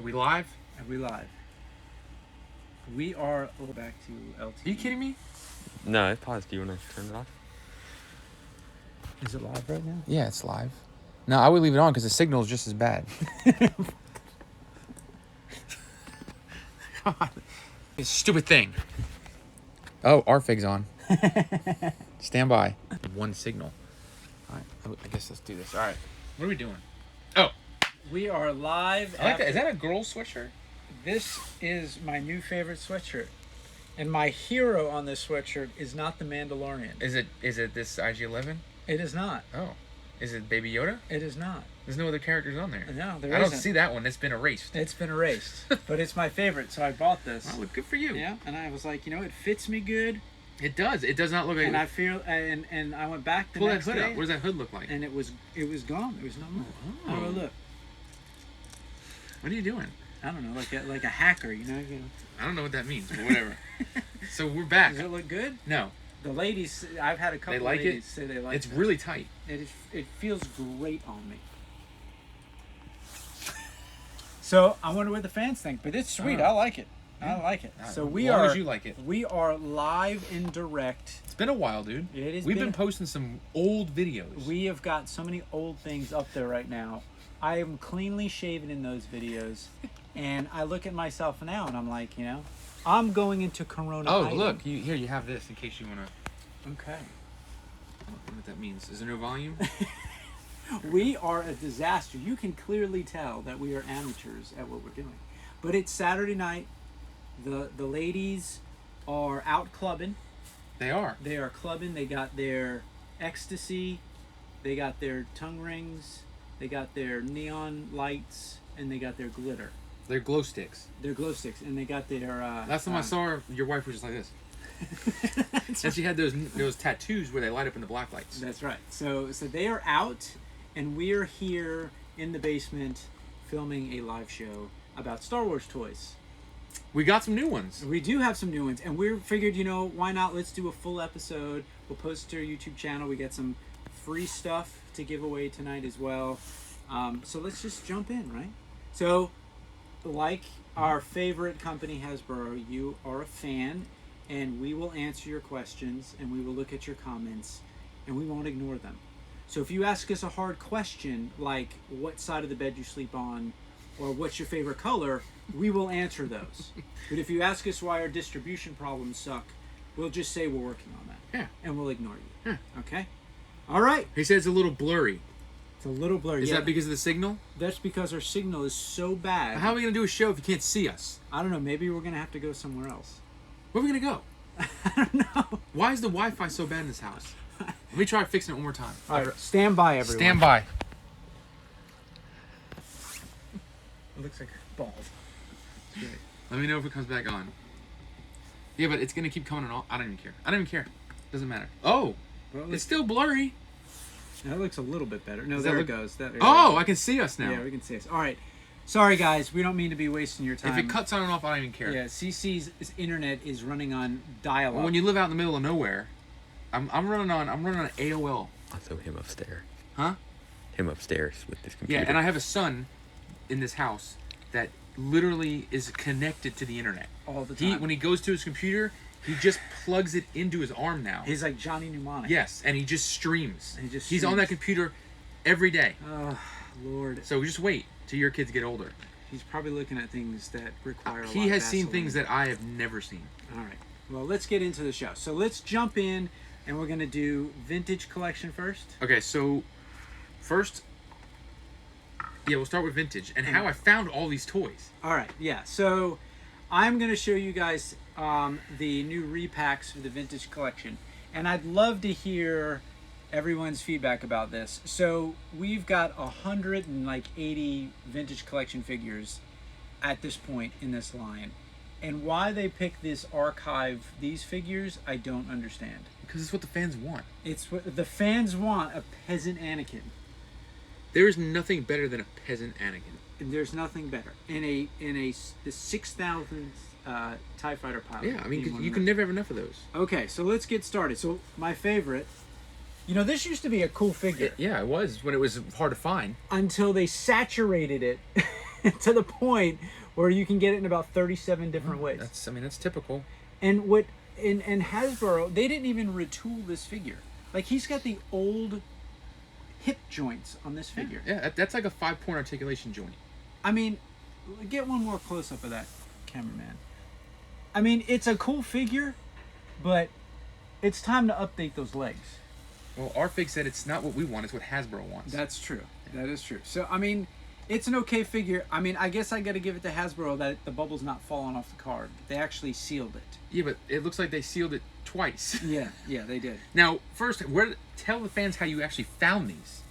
Are we live? Are we live? We are. Go back to LT. Are you kidding me? No, it's paused. Do you want to turn it off? Is it live right now? Yeah, it's live. No, I would leave it on because the signal is just as bad. God. This stupid thing. Oh, RFIG's on. Stand by. One signal. All right, I guess let's do this. All right. What are we doing? Oh. We are live. I like that. Is that a girl sweatshirt? This is my new favorite sweatshirt. And my hero on this sweatshirt is not the Mandalorian. Is it this IG-11? It is not. Oh. Is it Baby Yoda? It is not. There's no other characters on there. No, there I isn't. don't see that one. It's been erased. It's been erased. But it's my favorite, so I bought this. Oh, good for you. Yeah, and I was like, it fits me good. It does. It does not look like. And I feel, and I went back the pull next that hood day. up. What does that hood look like? And it was gone. There was no more. Oh. Oh, look. What are you doing? I don't know, like a hacker, I don't know what that means, but whatever. So we're back. Does it look good? No. The ladies, I've had a couple They like ladies it? say they like it. It's really tight. It feels great on me. So I wonder what the fans think, but it's sweet. I like it. Yeah. I like it. So as long as you like it. We are live and direct. It's been a while, dude. We've been posting some old videos. We have got so many old things up there right now. I am cleanly shaven in those videos, and I look at myself now, and I'm like, I'm going into Corona. Oh, hiding. look! Here you have this in case you want to. Okay. I don't know what that means. Is there no volume? We are a disaster. You can clearly tell that we are amateurs at what we're doing. But it's Saturday night. The ladies are out clubbing. They are. They are clubbing. They got their ecstasy. They got their tongue rings. They got their neon lights. And they got their glitter. They're glow sticks. They're glow sticks. And they got their... Last time I saw her, your wife was just like this. And she had those tattoos where they light up in the black lights. That's right. So they are out, and we are here in the basement filming a live show about Star Wars toys. We got some new ones. We do have some new ones, and we figured, why not? Let's do a full episode. We'll post it to our YouTube channel. We got some free stuff to give away tonight as well. So let's just jump in, right? So, like our favorite company, Hasbro, you are a fan, and we will answer your questions, and we will look at your comments, and we won't ignore them. So if you ask us a hard question, like what side of the bed you sleep on, or what's your favorite color, we will answer those. But if you ask us why our distribution problems suck, we'll just say we're working on that. Yeah. And we'll ignore you. Yeah. Okay? All right. He said it's a little blurry. It's a little blurry. Is that because of the signal? That's because our signal is so bad. How are we going to do a show if you can't see us? I don't know. Maybe we're going to have to go somewhere else. Where are we going to go? I don't know. Why is the Wi-Fi so bad in this house? Let me try fixing it one more time. All right. Stand by, everyone. Stand by. It looks like balls. Let me know if it comes back on. Yeah, but it's going to keep coming on. I don't even care. I don't even care. Doesn't matter. Oh, Well, it's still blurry. that looks a little bit better. No, Does there that it goes. Oh, I can see us now. Yeah, we can see us. All right. Sorry, guys. We don't mean to be wasting your time. If it cuts on and off, I don't even care. Yeah, CC's internet is running on dial-up. Well, when you live out in the middle of nowhere, I'm running on AOL. Also him upstairs. Huh? Him upstairs with this computer. Yeah, and I have a son in this house that literally is connected to the internet. All the time. When he goes to his computer, he just plugs it into his arm now. He's like Johnny Mnemonic. Yes, and he just streams. He's on streams. that computer every day. Oh, Lord. So just wait till your kids get older. He's probably looking at things that require a lot He of has seen Vaseline. things that I have never seen. All right. Well, let's get into the show. So let's jump in, and we're going to do vintage collection first. Okay, so first, we'll start with vintage and how I found all these toys. All right. Yeah. So I'm going to show you guys the new repacks for the vintage collection. And I'd love to hear everyone's feedback about this. So we've got 180 vintage collection figures at this point in this line. And why they pick these figures, I don't understand. Because it's what the fans want. It's what the fans want, a Peasant Anakin. There is nothing better than a Peasant Anakin. And there's nothing better. The 6,000th TIE Fighter pilot. Yeah, I mean, you can never have enough of those. Okay, so let's get started. So my favorite, this used to be a cool figure. Yeah, it was when it was hard to find. Until they saturated it to the point where you can get it in about 37 different ways. That's typical. And what in Hasbro, they didn't even retool this figure. Like, he's got the old hip joints on this figure. Yeah, that's like a 5-point articulation joint. I mean, get one more close up of that, cameraman. I mean, it's a cool figure, but it's time to update those legs. Well, Arfig said it's not what we want, it's what Hasbro wants. That's true. That is true. So, I mean, it's an okay figure. I mean, I guess I got to give it to Hasbro that the bubble's not falling off the card. They actually sealed it. Yeah, but it looks like they sealed it twice. Yeah, they did. Now, first, tell the fans how you actually found these.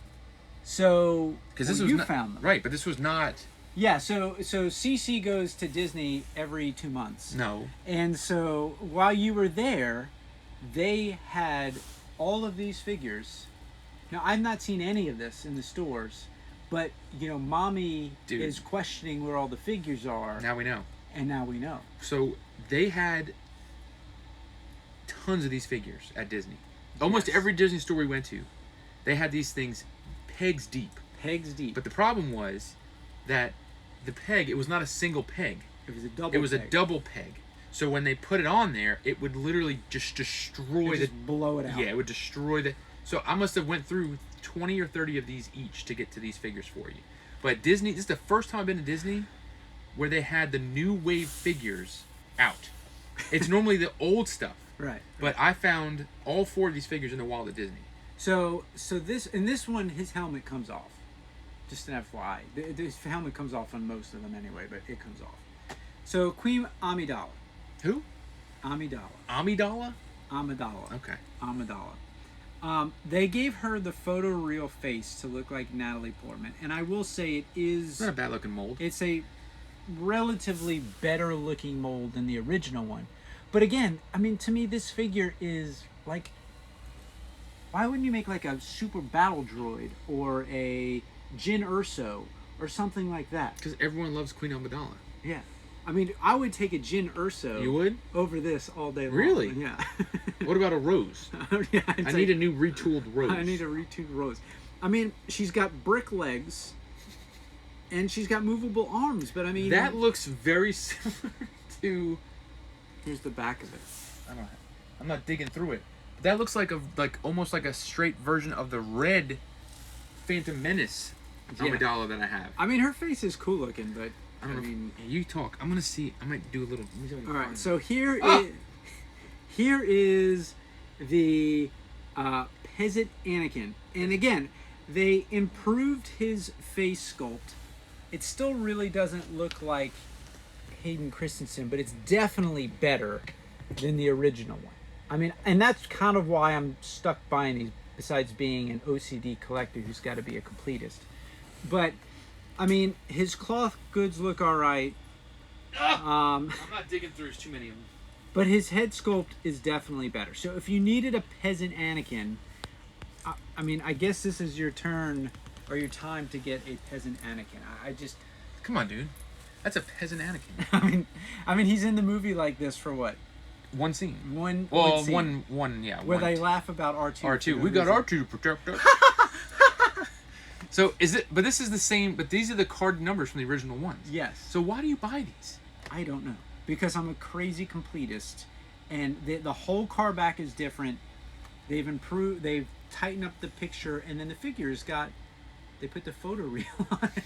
So, Because you found them. Right, but this was not... Yeah, so CC goes to Disney every 2 months. No. And so, while you were there, they had all of these figures. Now, I've not seen any of this in the stores, but, Mommy is questioning where all the figures are. Now we know. And now we know. So, they had tons of these figures at Disney. Almost every Disney store we went to, they had these things pegs deep. Pegs deep. But the problem was that the peg, it was not a single peg. It was a double It was peg. a double peg. So when they put it on there, it would literally just destroy blow it out. Yeah, it would destroy the... So I must have went through 20 or 30 of these each to get to these figures for you. But Disney, this is the first time I've been to Disney where they had the new wave figures out. It's normally the old stuff. Right. But I found all 4 of these figures in the wild at Disney. So this one, his helmet comes off. Just an FYI. This helmet comes off on most of them anyway, but it comes off. So Queen Amidala. Who? Amidala. Amidala? Amidala. Okay. Amidala. They gave her the photoreal face to look like Natalie Portman, and I will say it is... It's not a bad looking mold. It's a relatively better looking mold than the original one. But again, I mean, to me, this figure is like... Why wouldn't you make like a super battle droid or a Jyn Erso or something like that? Because everyone loves Queen Amidala. Yeah. I mean, I would take a Jyn Erso. You would? Over this all day long. Really? Yeah. What about a Rose? Yeah, I need a new retooled Rose. I need a retooled Rose. I mean, she's got brick legs and she's got movable arms, but I mean... That looks very similar to... Here's the back of it. I'm not digging through it. That looks like almost like a straight version of the red Phantom Menace Amidala that I have. I mean, her face is cool looking, but I mean, you talk. I'm gonna see. I might do a little. All right, so here is the Peasant Anakin, and again, they improved his face sculpt. It still really doesn't look like Hayden Christensen, but it's definitely better than the original one. I mean, and that's kind of why I'm stuck buying these, besides being an OCD collector who's got to be a completist. But, I mean, his cloth goods look all right. I'm not digging through. There's too many of them. But his head sculpt is definitely better. So if you needed a Peasant Anakin, I mean, I guess this is your turn or your time to get a Peasant Anakin. I just... Come on, dude. That's a Peasant Anakin. I mean, he's in the movie like this for what? One scene. One scene. Where they laugh about R2. R2. We got R2 to protect us. So is it? But this is the same. But these are the card numbers from the original ones. Yes. So why do you buy these? I don't know. Because I'm a crazy completist, and the whole car back is different. They've improved. They've tightened up the picture, and then the figures got. They put the photoreal on it.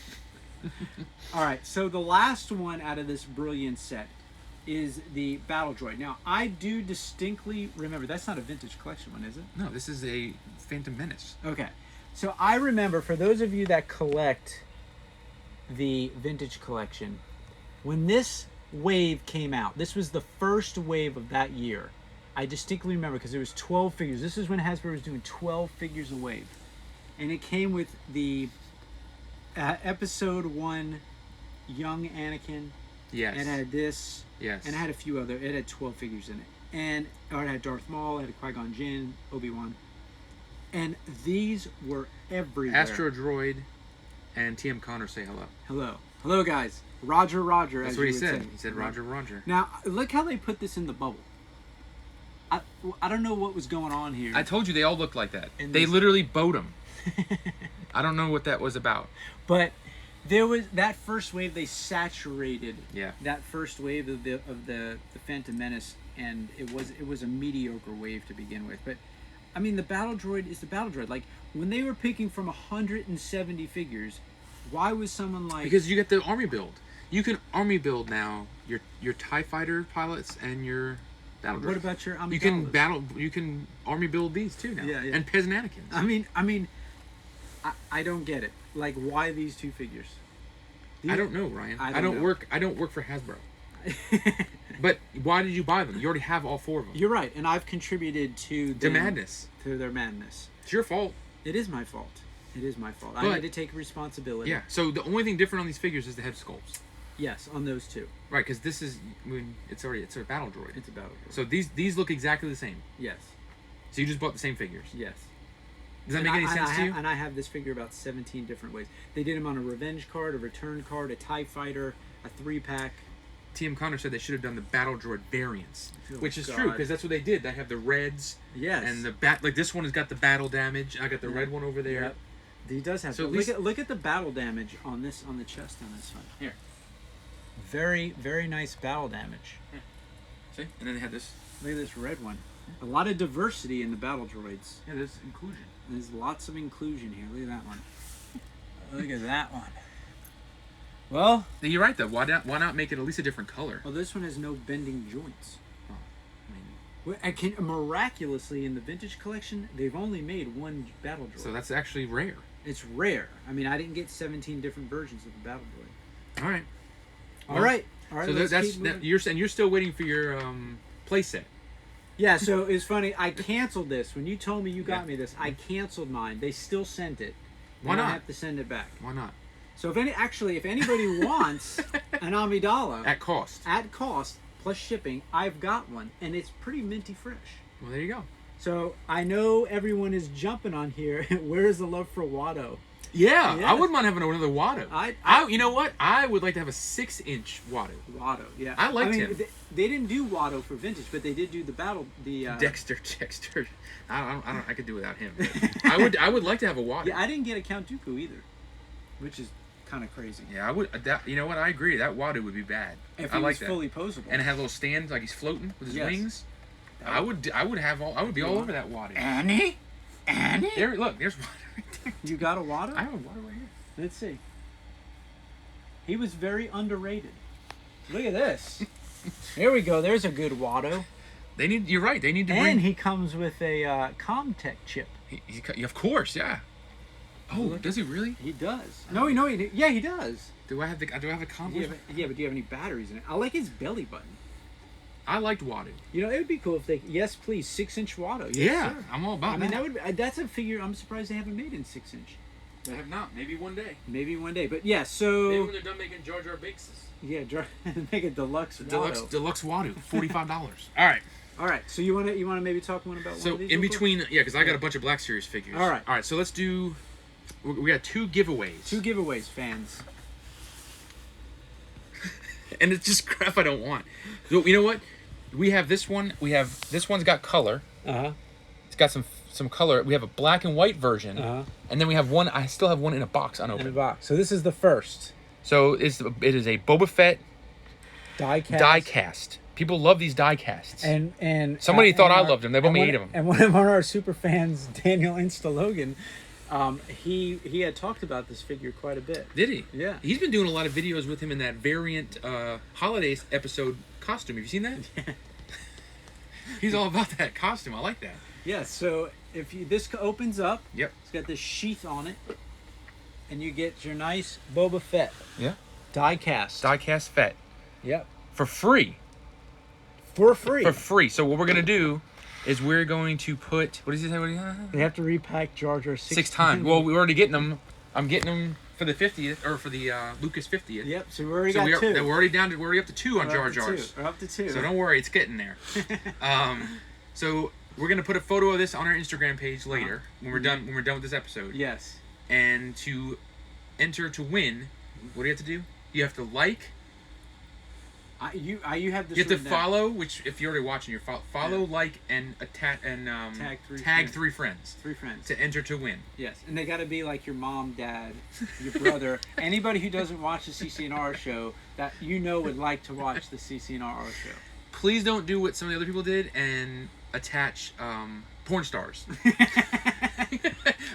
All right. So the last one out of this brilliant set is the Battle Droid. Now, I do distinctly remember, that's not a vintage collection one, is it? No, this is a Phantom Menace. Okay. So I remember, for those of you that collect the vintage collection, when this wave came out, this was the first wave of that year. I distinctly remember because there was 12 figures. This is when Hasbro was doing 12 figures a wave. And it came with the episode 1 young Anakin. Yes. And it had this. Yes. And it had a few other. It had 12 figures in it. And it had Darth Maul, it had Qui-Gon Jinn, Obi-Wan. And these were everywhere. Astro Droid and TM Connor say hello. Hello. Hello, guys. Roger, Roger. That's as what he you would said. say. He said Roger, Roger. Now, look how they put this in the bubble. I don't know what was going on here. I told you they all looked like that. And They this- literally bowed them. I don't know what that was about. But There was that first wave. They saturated Yeah. that first wave of the Phantom Menace, and it was a mediocre wave to begin with. But I mean, the battle droid is the battle droid. Like when they were picking from 170 figures, why was someone like? Because you get the army build. You can army build now your TIE fighter pilots and your battle droids. What about your Amidalas? You can army build these too now. Yeah. And Peasant Anakin. I mean, I don't get it. Like, why these two figures? I don't know, Ryan. I I don't don't know. work for Hasbro. But why did you buy them? You already have all 4 of them. You're right, and I've contributed to The madness. to their madness. It's your fault. It is my fault. It is my fault. I But- need to take responsibility. Yeah. So the only thing different on these figures is the head sculpts. Yes, on those two. Right, because this is it's a battle droid. It's a battle droid. So these look exactly the same. Yes. So you just bought the same figures. Yes. Does that make any sense to you? And I have this figure about 17 different ways. They did them on a revenge card, a return card, a TIE fighter, a 3-pack. TM Connor said they should have done the battle droid variants, Oh, which is God. true because that's what they did. They have the reds Yes. and the like. This one has got the battle damage. I got the red one over there. Yep. He does have. So So at least- look at the battle damage on this on the chest on this one. Here. Very very nice battle damage. See, and then they had this. Look at this red one. A lot of diversity in the battle droids. Yeah, there's inclusion. There's lots of inclusion here. Look at that one. Look at that one. Well, You're right though. Why not make it at least a different color? well, this one has no bending joints. Oh, I mean, Well, I can miraculously in the vintage collection, they've only made one battle droid. so that's actually rare. It's rare. I mean, I didn't get 17 different versions of the battle droid. All right. All right. All right. So let's that's keep moving. you're still waiting for your playset. Yeah, so it's funny. I canceled this. When you told me you got Yeah. me this, I canceled mine. They still sent it. Why Now not? I have to send it back. Why not? So if anybody wants an Amidala At cost. at cost plus shipping, I've got one, and it's pretty minty fresh. Well, there you go. So I know everyone is jumping on here. Where is the love for Watto? Yeah, Yeah. I wouldn't mind having another Watto. You know what? I would like to have a 6-inch Watto. Watto, yeah. I liked him. They didn't do Watto for vintage, but they did do the Dexter. I could do without him. I would like to have a Watto. Yeah, I didn't get a Count Dooku either, which is kind of crazy. Yeah, I would. You know what? I agree. That Watto would be bad. If I he like was that. fully posable. And it had little stands like he's floating with his Yes. wings. I would be all over that Watto. Annie? There, look, there's Watto right there. You got a Watto? I have a Watto right here. Let's see. He was very underrated. Look at this. There we go. There's a good Watto. You're right. They need to And bring. he comes with a Comtech chip. Of course, yeah. Oh, does he really? He does. No, yeah, he does. Do I have the combo? Yeah, but do you have any batteries in it? I like his belly button. I liked Watto. You know, it would be cool if they. Yes, please, 6-inch Watto. Yes, Yeah, sir. I'm all about I mean, that. that's a figure. I'm surprised they haven't made in 6-inch. I have not. Maybe one day. Maybe one day, but yeah. So Maybe when they're done making Jar Jar Binks. yeah, make a deluxe Watto. Deluxe Watto, $45. All right. All right. So you wanna maybe talk one about So one of these in real quick? between, yeah, because I got a bunch of Black Series figures. All right. All right. So let's do. We got 2 giveaways. 2 giveaways, fans. And it's just crap I don't want. So you know what? We have this one. This one's got color. It's got some color. We have a black and white version. And then we have one. I still have one in a box In the unopened. box. So this is the first So it is a Bobafett die-cast. die-cast. People love these die-casts. And Somebody thought and I loved them. They bought me 8 of them. And one of our super fans, Daniel Instalogan, he had talked about this figure quite a bit. Did he? Yeah. He's been doing a lot of videos with him in that variant holiday episode costume. Have you seen that? Yeah. He's all about that costume. I like that. Yeah. So if this opens up, Yep. it's got this sheath on it, and you get your nice Boba Fett Yeah. die-cast. Die-cast Fett. Yep. For free. For free. For free. So what we're going to do is we're going to put... What does he say? They have to repack Jar Jar 6 times. Well, we're already getting them. I'm getting them for the 50th, or for the Lucas 50th. Yep. So we already So got 2. we're already up to 2 on We're Jar up to Jars. 2. We're up to 2. So don't worry, it's getting there. So we're gonna put a photo of this on our Instagram page later when we're done with this episode. Yes. And to enter to win, what do you have to do? You have to like You have this. You have to written down. follow, which if you're already watching, follow, like, and tag three friends. 3 friends. To enter to win. Yes, and they got to be like your mom, dad, your brother, anybody who doesn't watch the CCNR show that would like to watch the CCNR show. Please don't do what some of the other people did and attach porn stars.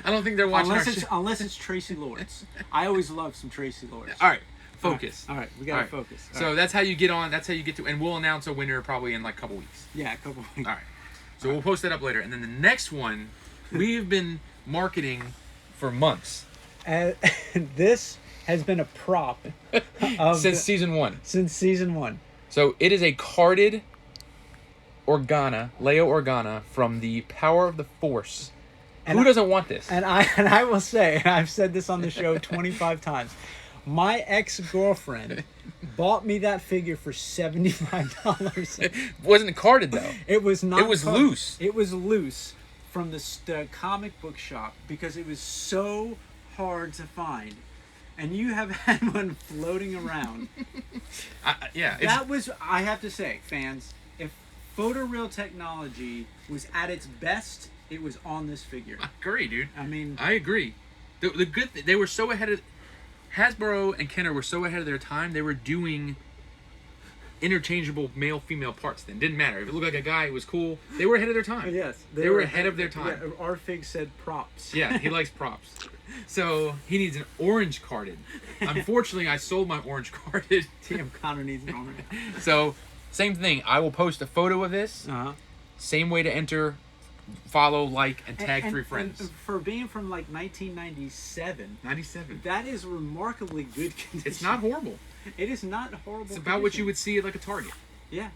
I don't think they're watching unless it's Tracy Lords. I always love some Tracy Lords. All right, focus. All right, we gotta focus. So that's how you get on. That's how you get to, and we'll announce a winner probably in like a couple weeks. Yeah, a couple weeks. All right. So we'll post that up later, and then the next one we've been marketing for months. This has been a prop since season 1. Since season 1. So it is a carded Leia Organa from the Power of the Force. Who doesn't want this? And I will say, and I've said this on the show 25 times, my ex-girlfriend bought me that figure for $75. It wasn't carded though. It was not. It was loose. It was loose from the comic book shop because it was so hard to find. And you have had one floating around. I have to say, fans, if photoreal technology was at its best, it was on this figure. I agree, dude. I mean, I agree. The good they were so ahead of Hasbro and Kenner were so ahead of their time. They were doing interchangeable male-female parts. Then didn't matter if it looked like a guy. It was cool. They were ahead of their time. Yes, they were ahead of their time. Yeah, our fig said props. Yeah, he likes props. So he needs an orange carded. Unfortunately, I sold my orange carded. TM Connor needs an orange. So same thing. I will post a photo of this. Same way to enter. Follow, like, and tag 3 friends. And for being from like 1997, 97, that is remarkably good condition. It's not horrible. It is not horrible. It's about what you would see at like a Target. Yeah,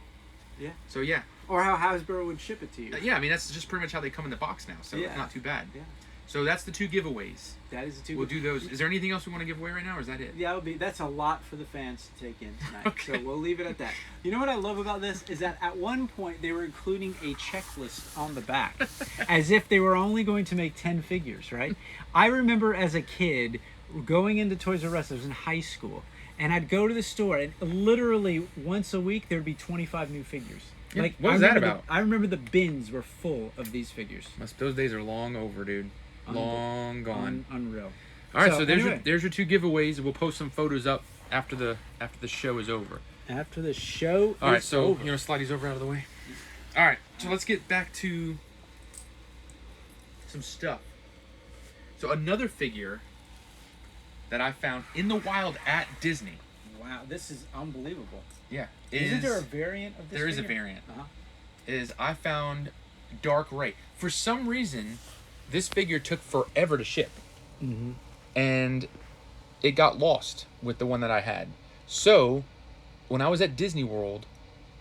yeah. So yeah. Or how Hasbro would ship it to you. Yeah, I mean that's just pretty much how they come in the box now. So it's not too bad. Yeah. So that's the 2 giveaways. That is the 2. We'll do those. Is there anything else we want to give away right now, or is that it? Yeah, that's a lot for the fans to take in tonight. Okay. So we'll leave it at that. You know what I love about this is that at one point they were including a checklist on the back, as if they were only going to make 10 figures. Right? I remember as a kid going into Toys R Us. I was in high school, and I'd go to the store, and literally once a week there'd be 25 new figures. Yeah, like, what was that about? I remember the bins were full of these figures. Those days are long over, dude. Long gone. Unreal. All right, so there's your 2 giveaways. We'll post some photos up after the show is over. After the show. All right, so you know, slide these over out of the way. All right, so let's get back to some stuff. So another figure that I found in the wild at Disney. Wow, this is unbelievable. Yeah. Isn't there a variant of this? There is a variant. Is I found Dark Rey. For some reason, this figure took forever to ship. And it got lost with the one that I had. So, when I was at Disney World,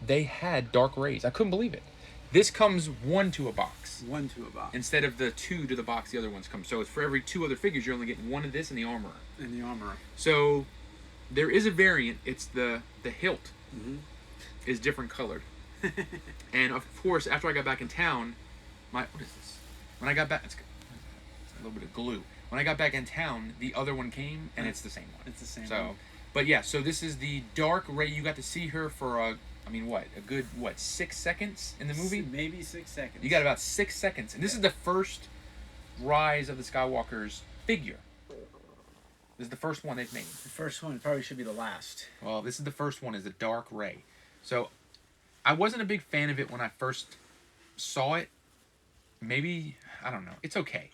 they had Dark Reys. I couldn't believe it. This comes 1 to a box. 1 to a box. Instead of the 2 to the box, the other ones come. So it's for every 2 other figures, you're only getting 1 of this and the Armorer. So there is a variant. It's the hilt is different colored. And of course, after I got back in town, what is this? When I got back, it's a little bit of glue. When I got back in town, the other one came, and it's the same one. It's the same one. So, but yeah, so this is the Dark Rey. You got to see her for a good 6 seconds in the movie? Maybe 6 seconds. You got about 6 seconds. And this is the first Rise of the Skywalker's figure. This is the first one they've made. The first one probably should be the last. Well, this is the first one, is the Dark Rey. So, I wasn't a big fan of it when I first saw it. Maybe, I don't know. It's okay.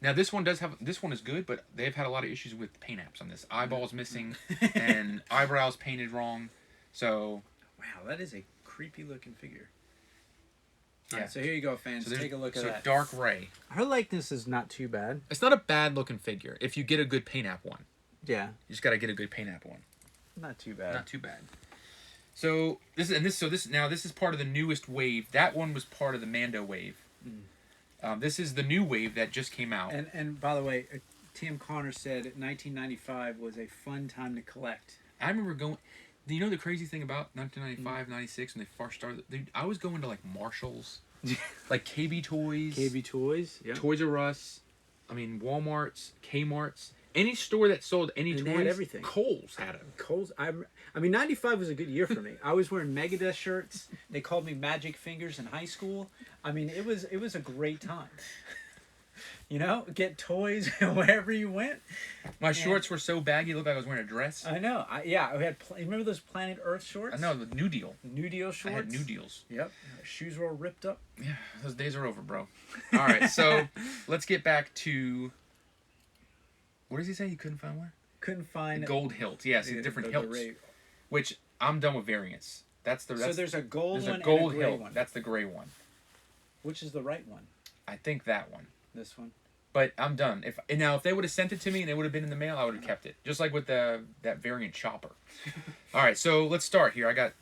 Now, this one is good, but they've had a lot of issues with paint apps on this. Eyeballs missing and eyebrows painted wrong. So... Wow, that is a creepy looking figure. Yeah. Right, so here you go, fans. Take a look at that. So Dark Rey. Her likeness is not too bad. It's not a bad looking figure if you get a good paint app one. Yeah. You just got to get a good paint app one. Not too bad. Not too bad. So this is part of the newest wave. That one was part of the Mando wave. This is the new wave that just came out. And by the way, Tim Connor said 1995 was a fun time to collect. I remember going. You know the crazy thing about 1995, 96 when they first started? I was going to like Marshalls, like KB Toys. KB Toys, yeah. Toys R Us, Walmarts, Kmarts, any store that sold any And they toys, had everything. Kohl's had them. Kohl's. I mean, 95 was a good year for me. I was wearing Megadeth shirts. They called me Magic Fingers in high school. I mean, it was a great time. You know, get toys wherever you went. My shorts were so baggy, it looked like I was wearing a dress. I know. I had. Remember those Planet Earth shorts? I know, the New Deal. New Deal shorts. I had New Deals. Yep. Shoes were all ripped up. Yeah, those days are over, bro. All right, so let's get back to. What does he say? He couldn't find one? Couldn't find The gold hilt. Yes, different hilts. Ray. Which I'm done with variants. That's So there's a gold there's one a gold and a gray hilt. one. That's the gray one. Which is the right one? I think that one. This one. But I'm done. If they would have sent it to me and it would have been in the mail, I would have kept it. Just like with that variant chopper. All right, so let's start here. I got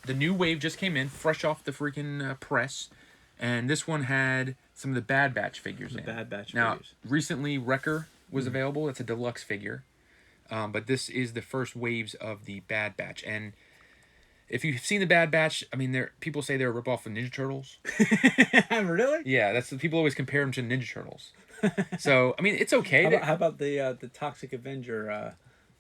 the new wave just came in, fresh off the freaking press, and this one had some of the Bad Batch figures in. Bad Batch now, figures. recently Wrecker was available. It's a deluxe figure, but this is the first waves of the Bad Batch. And if you've seen the Bad Batch, I mean, people say they're a ripoff of Ninja Turtles. Really? Yeah, that's people always compare them to Ninja Turtles. So I mean, it's okay. How about the Toxic Avenger,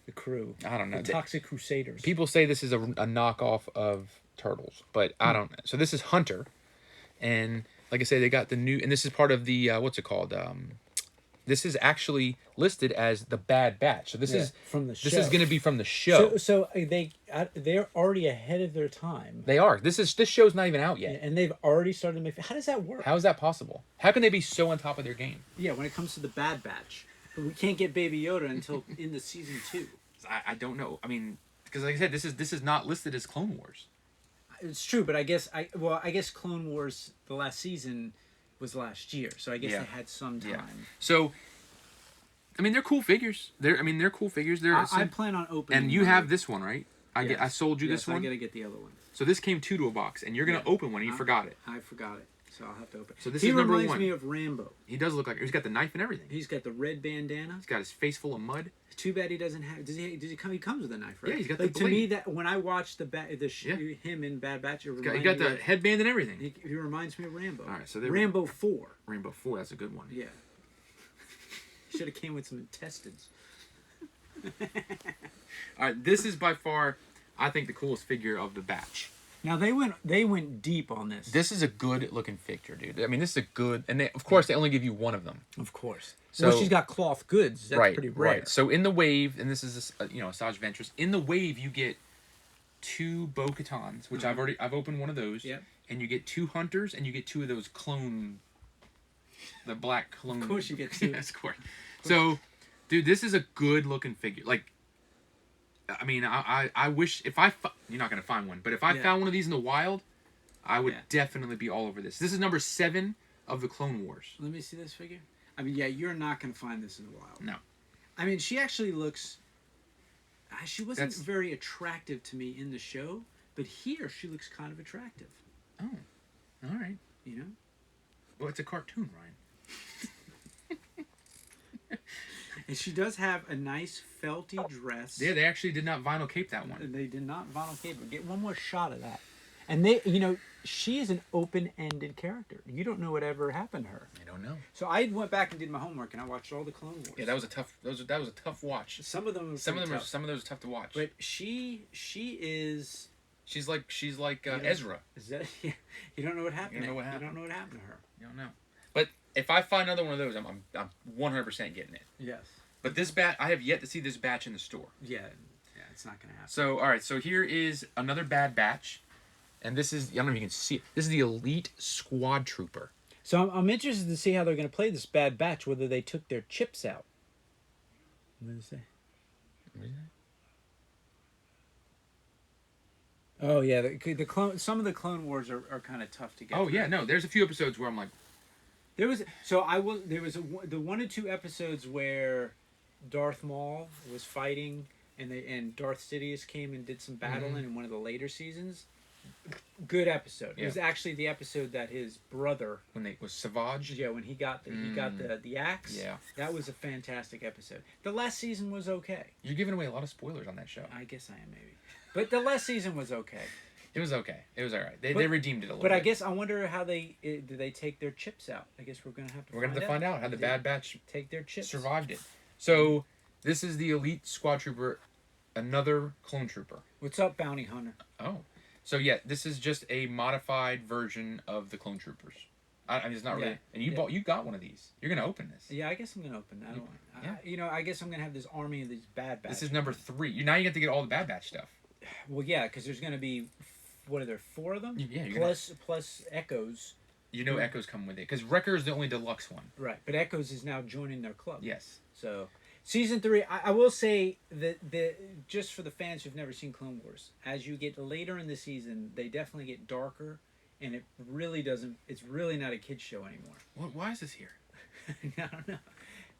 the crew? I don't know. The Toxic Crusaders. People say this is a knockoff of Turtles, but I don't know. So this is Hunter, and like I say, they got the new, and this is part of the what's it called? This is actually listed as the Bad Batch. So this is from the show. This is going to be from the show. So they're already ahead of their time. They are. This show's not even out yet. And they've already started to make. How does that work? How is that possible? How can they be so on top of their game? Yeah, when it comes to the Bad Batch, but we can't get Baby Yoda until in the season 2. I don't know. I mean, because like I said, this is not listed as Clone Wars. It's true, but I guess Clone Wars the last season was last year, so I guess they had some time. Yeah. So, I mean, they're cool figures. They're cool figures. I plan on opening. And you have this one, right? I sold you this one. I gotta get the other one. So this came 2 to a box, and you're gonna open one. And you forgot it. I forgot it, so I'll have to open. So this he is number reminds 1. me of Rambo. He does look like he's got the knife and everything. He's got the red bandana. He's got his face full of mud. Too bad he doesn't have. Does he come? He comes with a knife, right? Yeah, he's got like the to me blade. that when I watched him in Bad Batch, He got the headband and everything. He reminds me of Rambo. All right, so Rambo 4. Rainbow 4. That's a good one. Yeah. Should have came with some intestines. All right, this is by far, I think, the coolest figure of the batch. Now they went deep on this. This is a good looking figure, dude. I mean, this is a good, and of course they only give you one of them. Of course. So well, she's got cloth goods. That's pretty rare. Right. So in the wave, and this is Asajj Ventress. In the wave, you get 2 Bo-Katans, which I've opened one of those. Yep. And you get 2 hunters, and you get 2 of those the black clone. Of course you get 2. Yes, of course. So, dude, this is a good looking figure. Like, I mean, I wish if you're not gonna find one, but if I found one of these in the wild, I would definitely be all over this. This is number 7 of the Clone Wars. Let me see this figure. I mean, yeah, you're not gonna find this in the wild. No. I mean, she actually looks. She wasn't very attractive to me in the show, but here she looks kind of attractive. Oh, all right. You know. Well, it's a cartoon, Ryan. And she does have a nice felty dress. Yeah, they actually did not vinyl cape that one. They did not vinyl cape it. Get one more shot of that. And she is an open-ended character. You don't know whatever happened to her. I don't know. So I went back and did my homework, and I watched all the Clone Wars. Yeah, that was a tough watch. Some of them. Some of those are tough to watch. But she is. She's like Ezra. Is that? Yeah, you don't know what happened. You don't know what happened. You don't know what happened to her. You don't know. But if I find another one of those, I'm 100% getting it. Yes. But this batch, I have yet to see this batch in the store. Yeah, it's not gonna happen. So all right, so here is another Bad Batch, and this is I don't know if you can see it. This is the Elite Squad Trooper. So I'm interested to see how they're gonna play this Bad Batch. Whether they took their chips out. What did it say? What is that? Oh yeah, the clone. Some of the Clone Wars are kind of tough to get. Oh through. yeah, no. There's a few episodes where I'm like, There was the 1 or 2 episodes where Darth Maul was fighting and Darth Sidious came and did some battling in one of the later seasons. Good episode. Yeah. It was actually the episode that his brother was Savage. Yeah, when he got the axe. Yeah. That was a fantastic episode. The last season was okay. You're giving away a lot of spoilers on that show. I guess I am maybe. But the last season was okay. It was okay. It was all right. They redeemed it a little But bit. I guess I wonder how do they take their chips out? I guess we're gonna have to. We're gonna have to find out how the Bad Batch take their chips. survived it. So This is the Elite Squad Trooper, another clone trooper. What's up, Bounty Hunter? Oh. So, yeah, this is just a modified version of the clone troopers. I mean, it's not really... And you got one of these. You're going to open this. Yeah, I guess I'm going to open that one. Yeah. I guess I'm going to have this army of these Bad Batch. This is number 3. Now you get to get all the Bad Batch stuff. Well, yeah, because there's going to be... What are there, 4 of them? Yeah. Plus Echoes. You know Echoes come with it. Because Wrecker is the only deluxe one. Right, but Echoes is now joining their club. Yes. So... Season 3, I will say that just for the fans who've never seen Clone Wars, as you get later in the season, they definitely get darker, and it really doesn't. It's really not a kids show anymore. Why is this here? I don't know,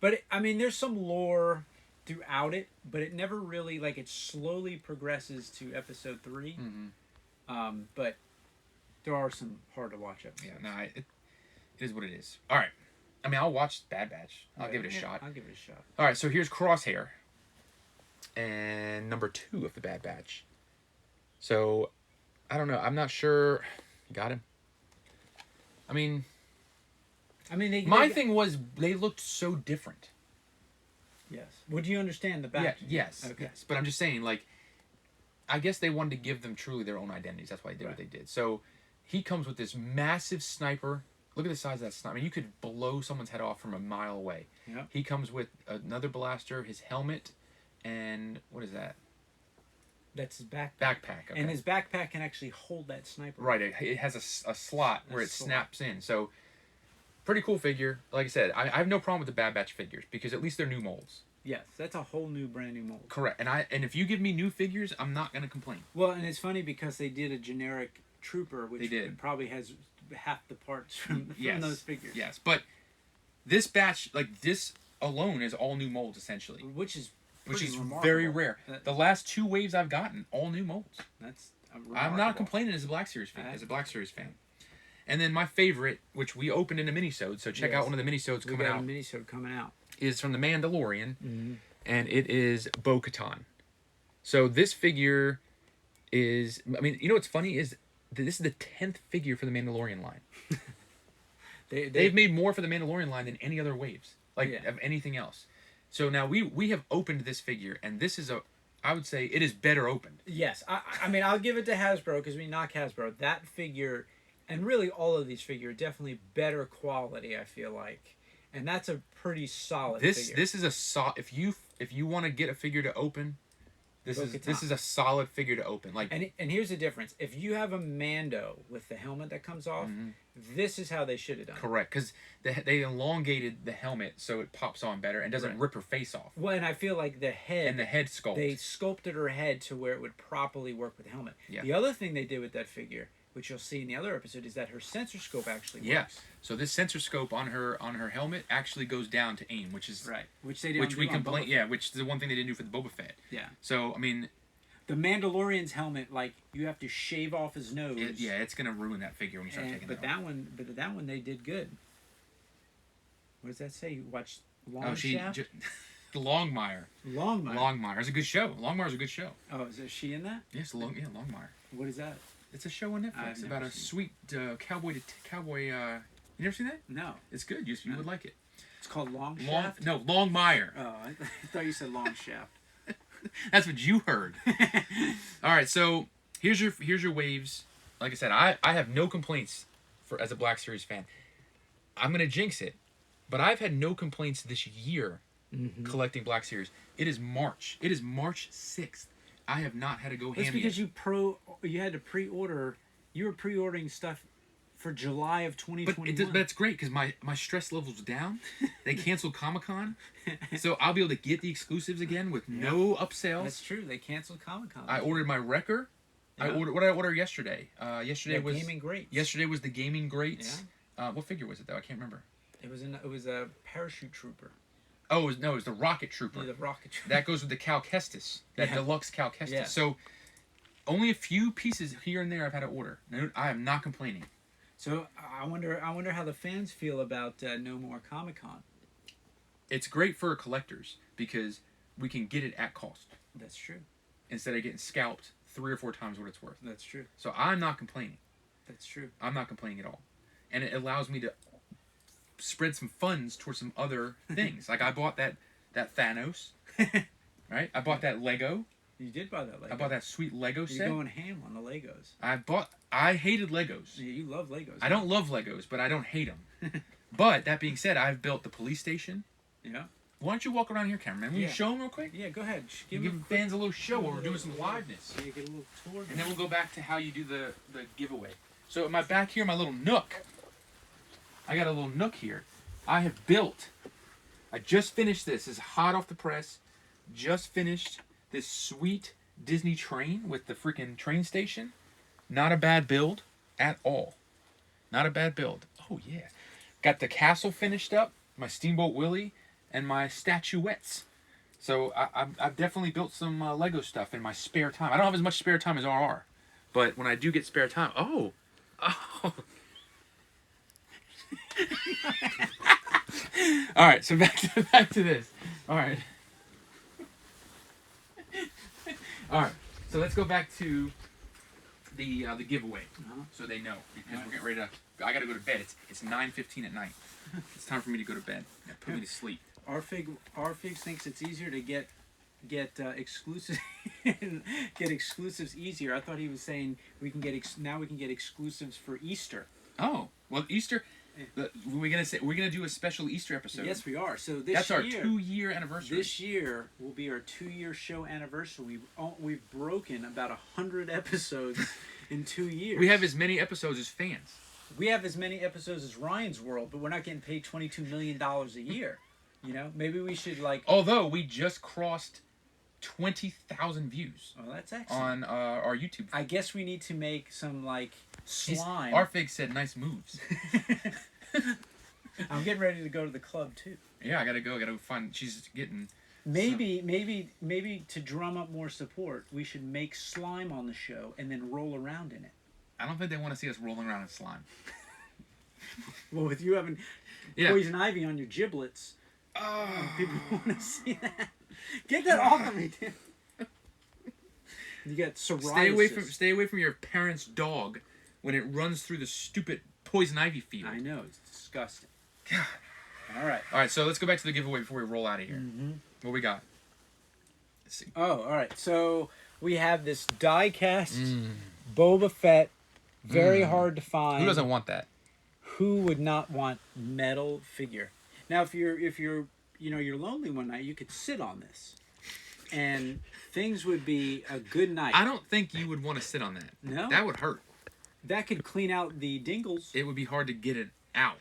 but there's some lore throughout it, but it never really it slowly progresses to episode 3. Mm-hmm. But there are some hard to watch episodes. Yeah, no, it is what it is. All right. I mean, I'll watch Bad Batch. I'll give it a shot. I'll give it a shot. All right, so here's Crosshair. And number 2 of the Bad Batch. So, I don't know. I'm not sure. Got him? I mean, my thing was they looked so different. Yes. Would you understand the Batch? Yeah, yes. Okay. Yes. But I'm just saying, I guess they wanted to give them truly their own identities. That's why they did what they did. So, he comes with this massive sniper. Look at the size of that sniper. I mean, you could blow someone's head off from a mile away. Yep. He comes with another blaster, his helmet, and what is that? That's his backpack. Backpack. Okay. And his backpack can actually hold that sniper. Right. It has a slot where it snaps in. So, pretty cool figure. Like I said, I have no problem with the Bad Batch figures because at least they're new molds. Yes, that's a whole new, brand new mold. Correct. And if you give me new figures, I'm not going to complain. Well, and it's funny because they did a generic trooper, which probably has half the parts from those figures. Yes, but this batch, this alone, is all new molds essentially, which is very rare. The last 2 waves I've gotten, all new molds. That's I'm not complaining as a Black Series fan. And then my favorite, which we opened in a minisode, so check out one of the minisodes coming out. A minisode coming out is from the Mandalorian, and it is Bo-Katan. So this figure is, I mean, you know what's funny is this is the 10th figure for the Mandalorian line. They've made more for the Mandalorian line than any other waves, of anything else. So now we have opened this figure, and this is I would say it is better opened. Yes, I mean, I'll give it to Hasbro because we knock Hasbro. That figure, and really all of these figures, are definitely better quality, I feel like. And that's a pretty solid figure. This is a if you want to get a figure to open, this is a solid figure to open. And here's the difference: if you have a Mando with the helmet that comes off, this is how they should have done. Correct, because they elongated the helmet so it pops on better and doesn't rip her face off. Well, and I feel like the head and the head sculpt. They sculpted her head to where it would properly work with the helmet. Yeah. The other thing they did with that figure, which you'll see in the other episode, is that her sensor scope actually works. Yeah. So this sensor scope on her helmet actually goes down to aim, which is which they didn't. Which is the one thing they didn't do for the Boba Fett. Yeah. So I mean, the Mandalorian's helmet, you have to shave off his nose. It's gonna ruin that figure when you start taking it off. That one they did good. What does that say? You watched Shaft? Longmire. Longmire. It's a good show. Longmire's a good show. Oh, is she in that? Yes, Longmire. What is that? It's a show on Netflix about a sweet cowboy. You never seen that? No. It's good. You would like it. It's called Shaft? No, Longmire. Oh, I thought you said Long Shaft. That's what you heard. All right, so here's your waves. Like I said, I have no complaints as a Black Series fan. I'm gonna jinx it, but I've had no complaints this year collecting Black Series. It is March. It is March 6th. I have not had to go ham. That's because you had to pre-order. You were pre-ordering stuff for July of 2021. But that's great because my stress level's down. They canceled Comic-Con, so I'll be able to get the exclusives again with no upsells. That's true. They canceled Comic-Con. I ordered my Wrecker. Yeah. What did I order yesterday? Yesterday was Gaming Greats. Yesterday was the Gaming Greats. Yeah. What figure was it though? I can't remember. It was a parachute trooper. Oh, it was the Rocket Trooper. Yeah, the Rocket Trooper. That goes with the Cal Kestis. That deluxe Cal Kestis. Yeah. So, only a few pieces here and there I've had to order. No, I am not complaining. So, I wonder how the fans feel about No More Comic-Con. It's great for collectors because we can get it at cost. That's true. Instead of getting scalped 3 or 4 times what it's worth. That's true. So, I'm not complaining. That's true. I'm not complaining at all. And it allows me to spread some funds towards some other things. I bought that that Thanos. Right? I bought that Lego. You did buy that Lego. I bought that sweet Lego set. You're going ham on the Legos. I hated Legos. Yeah, you love Legos. I don't love Legos, but I don't hate them. But that being said, I've built the police station. Yeah. Why don't you walk around here, cameraman? Will you show them real quick? Yeah, go ahead. Give fans a little show while we're doing some liveness. Yeah, get a little tour. And then we'll go back to how you do the giveaway. So in my back here, my little nook. I got a little nook here. I have built. I just finished this. It's hot off the press. Just finished this sweet Disney train with the freaking train station. Not a bad build at all. Not a bad build. Oh yeah. Got the castle finished up. My Steamboat Willie. And my statuettes. So I've definitely built some Lego stuff in my spare time. I don't have as much spare time as RR. But when I do get spare time... Oh! Alright, so back to this. Alright. Alright, so let's go back to the giveaway. So they know. Because we're getting ready to... I gotta go to bed. It's 9:15 at night. It's time for me to go to bed. Put me to sleep. Rfig thinks it's easier to get exclusive get exclusives easier. I thought he was saying we can get now we can get exclusives for Easter. Oh well, Easter. We're gonna do a special Easter episode. Yes, we are. So that's our 2-year anniversary. This year will be our 2-year show anniversary. We've broken about 100 episodes in 2 years. We have as many episodes as fans. We have as many episodes as Ryan's World, but we're not getting paid $22 million a year. You know, maybe we should like. Although we just crossed 20,000 views. Oh, that's excellent. On our YouTube. I guess we need to make some like slime. Rfig said nice moves. I'm getting ready to go to the club too. Yeah, I gotta go. I gotta find. She's getting. Maybe to drum up more support, we should make slime on the show and then roll around in it. I don't think they want to see us rolling around in slime. Well, with you having poison ivy on your giblets. Oh. People want to see that. Get that off of me, dude. You got psoriasis. Stay away from your parents' dog when it runs through the stupid poison ivy field. I know, it's disgusting. God. All right, so let's go back to the giveaway before we roll out of here. Mm-hmm. What we got? Let's see. Oh, all right. So we have this die-cast Bobafett. Very hard to find. Who doesn't want that? Who would not want metal figure? Now, if you're you're lonely one night, you could sit on this, and things would be a good night. I don't think you would want to sit on that. No, that would hurt. That could clean out the dingles. It would be hard to get it out.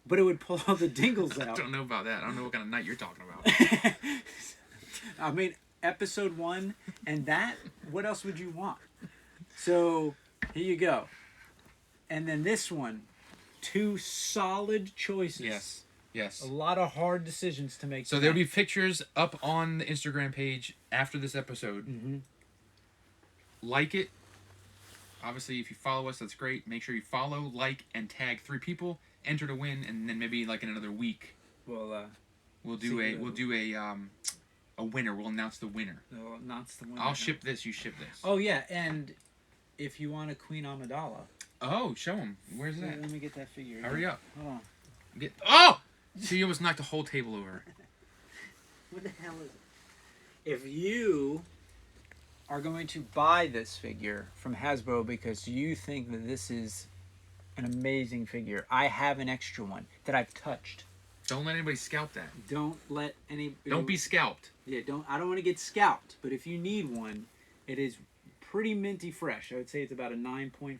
But it would pull all the dingles out. I don't know about that. I don't know what kind of night you're talking about. I mean, episode 1 and that. What else would you want? So here you go. And then this one, 2 solid choices. Yes. A lot of hard decisions to make. So there'll be pictures up on the Instagram page after this episode. Mm-hmm. Like it. Obviously, if you follow us, that's great. Make sure you follow, like, and tag 3 people. Enter to win, and then maybe like in another week, we'll do a winner. We'll announce the winner. We'll announce the winner. I'll ship this. You ship this. Oh yeah, and if you want a Queen Amidala. Oh, show them. Where's that? Let me get that figure. Hurry up. Hold on. Oh! So you almost knocked the whole table over. What the hell is it? If you are going to buy this figure from Hasbro because you think that this is an amazing figure, I have an extra one that I've touched. Don't let anybody scalp that. Don't let any. Don't be scalped. Yeah, don't. I don't want to get scalped. But if you need one, it is pretty minty fresh. I would say it's about a 9.5.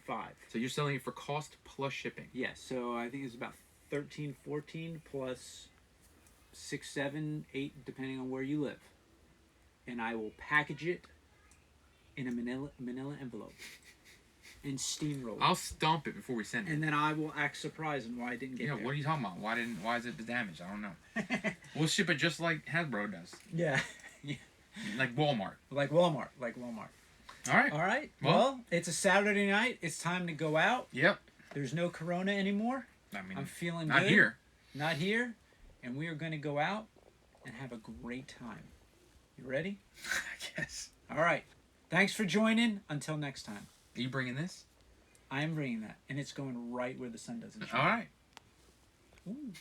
So you're selling it for cost plus shipping. Yes. So I think it's about 13, 14 plus 6, 7, 8, depending on where you live. And I will package it in a manila envelope and steamroll it. I'll stomp it before we send it. And then I will act surprised on why it didn't get there. What are you talking about? Why is it damaged? I don't know. We'll ship it just like Hasbro does. Yeah. Like Walmart. Like Walmart. All right. All right. Well, it's a Saturday night. It's time to go out. Yep. There's no Corona anymore. I mean, I'm feeling not good. here. Not here. And we are going to go out and have a great time. You ready? I guess. All right. Thanks for joining. Until next time. Are you bringing this? I am bringing that. And it's going right where the sun doesn't shine. All right. Ooh.